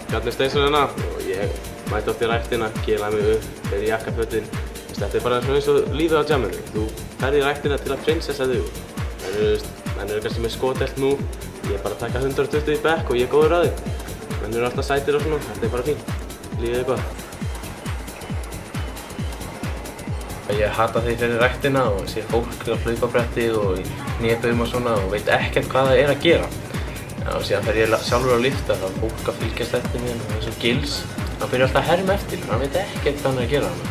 Bjarni Steinsson hérna og ég mæti oft í ræktina, kýlaði mig upp, fer í jakkafötin. Þetta er bara eins og lífið á jamminu. Þú ferð í ræktina til að prinsessa þig. Menn eru kannski með skotelt nú. Ég er bara að taka 120 í bekk og ég er góður að því. Menn eru alltaf sætir og svona, þetta er bara fínt. Lífið er gott. Ég hata þegar ég fer í ræktina og sé fólk á hlaupabretti og í hnébeygum og svona og veit ekkert hvað það er að gera. Og síðan fer ég sjálfur að lyfta, þá er fólk að fylgjast eftir mér og eins og Gils. Hann byrjar alltaf að herma eftir mér, hann veit ekkert hvað hann er að gera hann.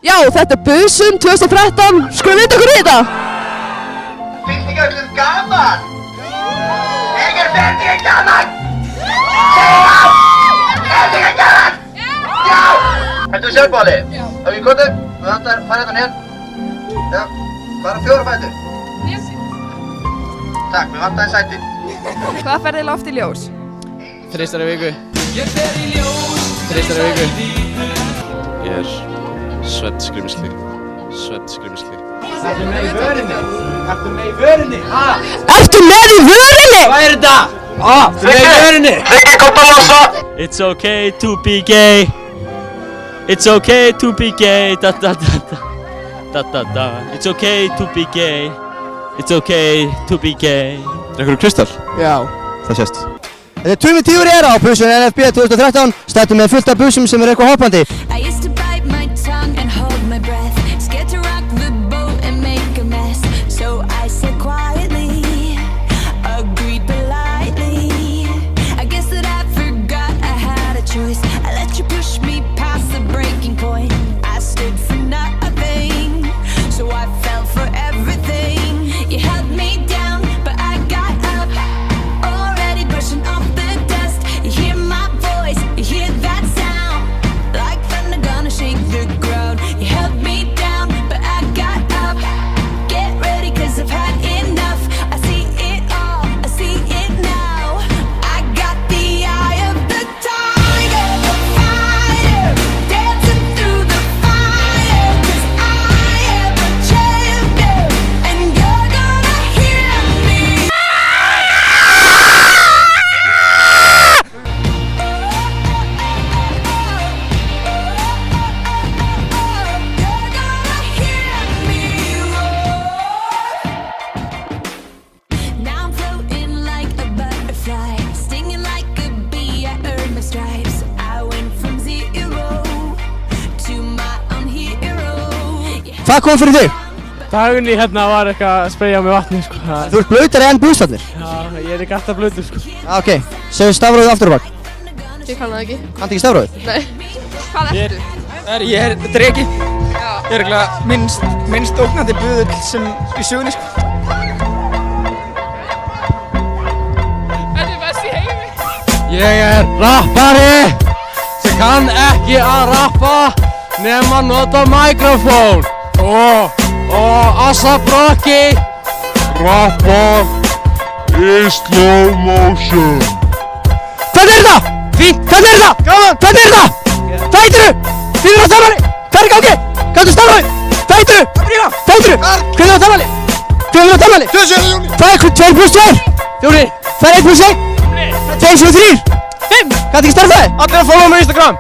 Já, þetta er Busun 2013, skulum við okkur í þetta? Finnst ekki öllum gaman? Ekki gaman? Segja! Ekki gaman? Já! Ertu sjálfbáli? Já. Á ég kóttu? Við vantar að fara hérna nér. Já, bara 4 fætur. Takk, við vantaði sæti. Hvað ferði oft í ljós? 3 dagar í viku. 3 dagar í viku. Ég er sveddskrímsli. Ertu með í vörinni? Ertu með í vörinni? Hvað er þetta? Ertu með í vörinni? Rikki, kom að losa! It's okay to be gay. It's okay to be gay. Da da da da. Da da da. It's okay to be gay. It's okay to be gay. Drekkur þú Kristall? Já. Það sést. Þetta er Tumi Tífur á Busun NFB 2013. Stættum með fullt af busum sem eitthvað hoppandi. Hvað kom fyrir þig? Dagunni hérna var eitthvað að spreyja með vatni sko. Þú ert blautari enn busarnir. Já, ég er ekki alltaf blautur sko. Ok, segðu stafrófið aftur og bak. Ég kann það ekki. Kanntu ekki stafrófið? Nei. Hvað ertu? Ég er dreki. Já. Ég er eitthvað minnst ógnandi buðull sem í sögunni sko. Þetta er best í heimi. Ég er rappari sem kann ekki að rappa nema nota mikrofón og Assa Brokki Rappa í slow motion. Hvernig er það? Fínt. Hvernig er það? Gaman. Hvernig er það? Fæturu! Þið eru á tamali! Hvað er í gangi? Kanntu stafrófið? Fæturu! Fæturu! Hvernig er á tamali? Hvernig er á tamali? 27. júni. Hvað er 2 + 2? 4. Hvað er 1 + 1? 2 + 3. 5. Kanntu ekki stafrófið? Allir að followa mig á Instagram.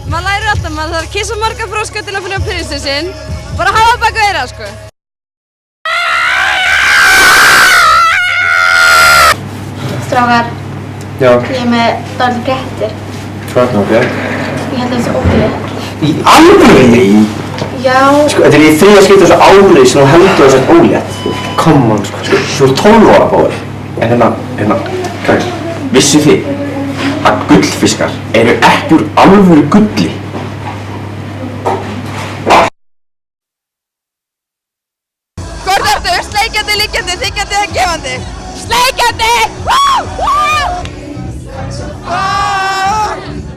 Maður lærir alltaf, maður þarf að kissa marga froska til að finna prinsinn sinn. Bara hafa baka þeirra, sko. Strákar, Já. ég er með dálítið fréttir. Hvað er það? Ég held að það sé ógeðið. Í alvörunni? Já. Sko, þetta er í 3. skipti þessu árið sem þú heldur þessu ólétt. Come on, sko. Þú ert 12 ára báðir. En hvað, vissu þið að gullfiskar eru ekki úr alvöru gulli? Hvort ertu? Sleikjandi, liggjandi, þiggjandi eða gefandi? Sleikjandi!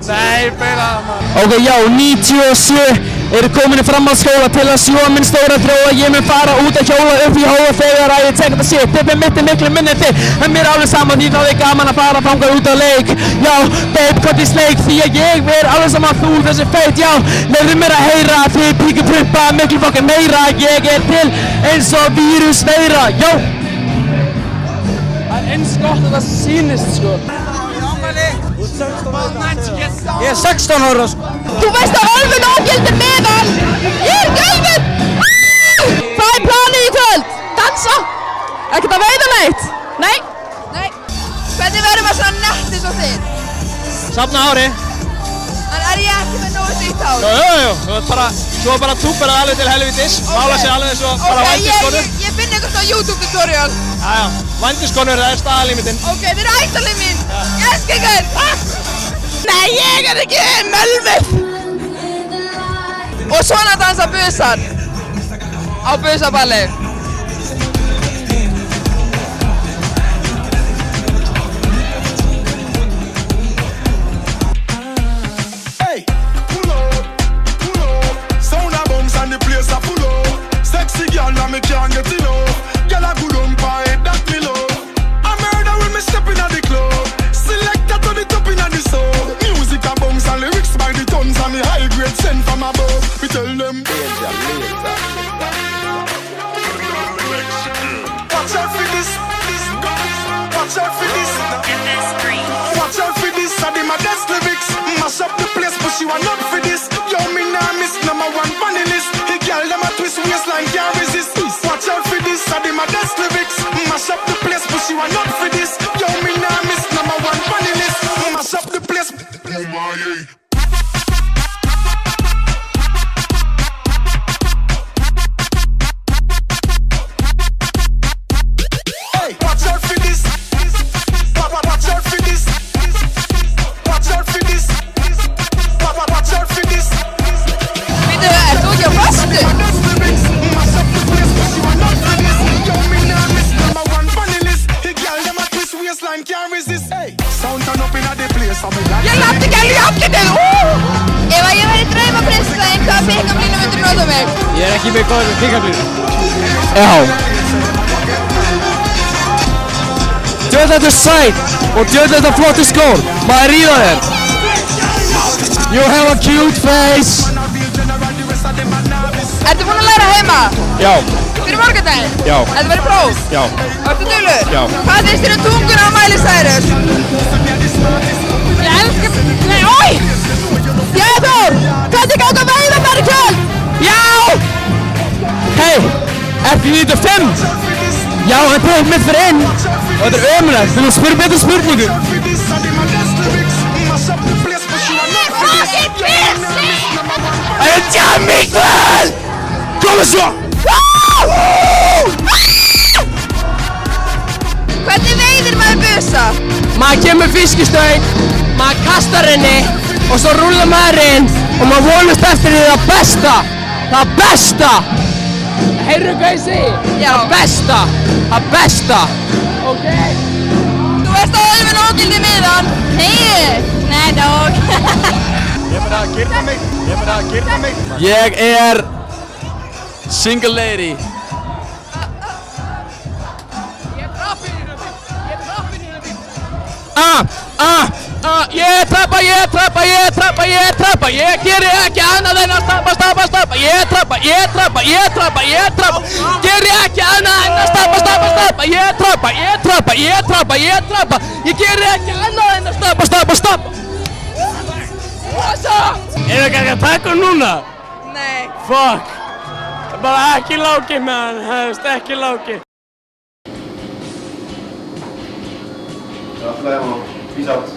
Nei, beila það maður. Ok, já, 97 eru komin í framhaldsskóla til að sjúga minn stóra dróa. Ég mun fara út að hjóla upp í hóla þegar að ég tek þetta shit. Tippið mitt miklu minni en þig, en mér alveg saman því þá er gaman að fara þangað út á leik. Já, babe, hvað í sleik því að ég alveg saman þú þessi feit. Já, leyfðu mér að heyra þið píku prumpa miklu fokkar meira. Ég til eins og vírusveira. Já, það eins gott að það sýnist sko. Ég 16 ára sko. Þú veist að Ölfun ógildir miðan. Ég Ölfun. Hvað er planið í kvöld? Dansa? Ekkert að veiða neitt? Nei? Nei. Hvernig verður maður svona nett eins og þið? Safna hári. En er ég ekki með nógu sítt hár? Jú, svo bara túpar það alveg til helvitis. Mála sig alveg eins og bara vændiskonur. Ég finn eitthvað svona YouTube tutorial. Jæja, vændiskonur það er staðalímitinn. Ok, þið eru ættalið mín. Ég elska ykkur. Nei, ég er ekki Mölvið. Og svona dansa busar. Á busaballi. Me can't get enough. Girl a good on by that me love. I murder when me step in at the club. Select that to the top in at the soul. Music a bounce and lyrics by the tons and the high grade sent from above. We tell them watch out for this. Watch out for this. Watch out for this. I did my best lyrics. Mash up the place, but she want not for this. Yo, me nah miss #1 funny list. The girl them a twist waistline can't resist. Watch out for this, I did my best lyrics. Mash up the place, but she want not for this. Yo, me nah miss #1 funny list. Mash up the place. Oh my. Hey, watch out for this. Watch out for this. Watch out for this. Watch out for this. Býtu, ert þú ekki á föstu? Ég látti ekki alveg í aflitið. Ef að ég væri draumaprinsessan, hvaða pick-up línu myndir nota mig? Ég er ekki með góður með pick-up línu. Já. Djöð þetta er sæt og djöð þetta flotti skór. Maður ríða þér. You have a cute face. Ertu búinn að læra heima? Já. Fyrir morgundaginn? Já. Ertu verið próf? Já. Ertu duglegur? Já. Hvað finnst þér tunguna á mælisæður? Ég elskar... Nei, oi! Jæja Þór, hvernig ganga veiðarnar í kvöld? Já! Hei, F95! Já, hann tók mitt fyrir inn og þetta er ömulegt, þú spyrir betur spurningu. Fucking pissi! Það er jam í kvöld! Komið svo! Hvernig veiðir maður busa? Maður kemur fiskistöng, maður kastar henni og svo rúlar maður inn og maður vonast eftir því það besta! Það besta! Heyrðu hvað ég segi? Já. Það besta! Það besta! Ok? Þú veist að Ölfun ógildir miðan? Nei, dog. Ég meina að girna mig. Ég er single lady. Ég trappa, ég geri ekki annað en að stappa, ég trappa, geri ekki annað en að stappa, ég trappa, ég geri ekki annað en að stappa. What's up? Er það ekki að taka núna? Nei. Fuck, bara ekki lági man, hefst ekki lági. Peace out.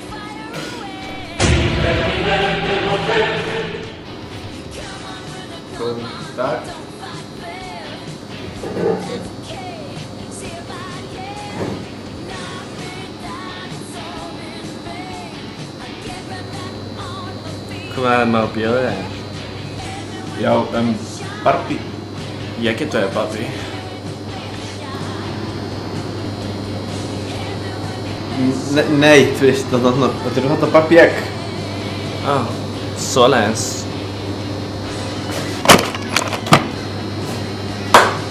Fire Góðan dag. Hvað má bjóða þér? Já, Barbie. Ég get verið Barbie. Nei, þú veist, þetta eru þetta Barbie egg. Svoleiðis.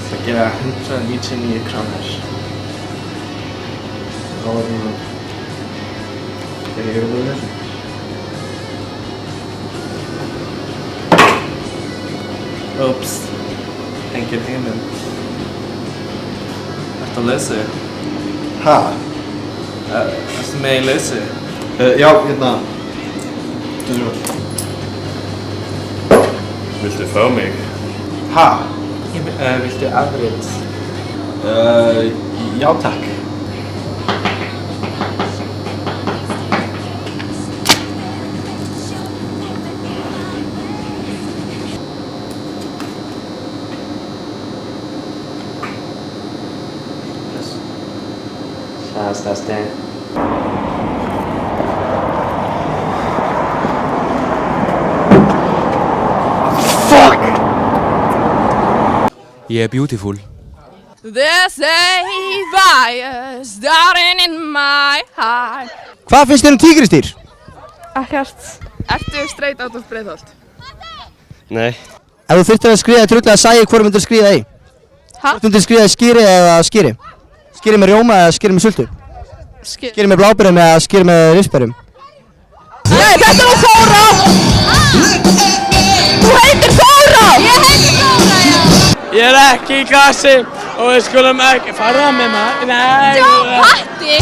Það gera 199 krónur. Og ég hefur það þessu. Ups, engin heimild. Ertu að lesa? Ha? Ertu með í lesa? Já, hérna. Viltu fá mig? Ha? Viltu afrit? Já takk. That's that. Fuck! Ég beautiful. There's a fire starting in my heart. Hvað finnst þér tígristýr? Ekkert. Ertu straight out of Breiðholt? Nei. Ef þú þurftir að skriða trullega sæi, hvort myndir skriða í? Ha? Hvort myndir skriða skýri eða skýri? Skýri með rjóma eða skýri með sultu? Skýri með blábærum eða skýri með risbærum? Nei, þetta var Þóra! Þú heitir Þóra! Ég heitir Þóra, já! Ég er ekki í klassi og við skulum ekki fara með maður. Nei. Já, Patti!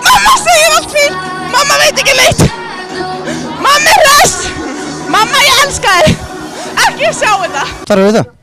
Mamma segir allt fínt! Mamma veit ekki neitt! Mamma er hress! Mamma, ég elska þig! Ekki sjá þetta! Hvar eru þetta?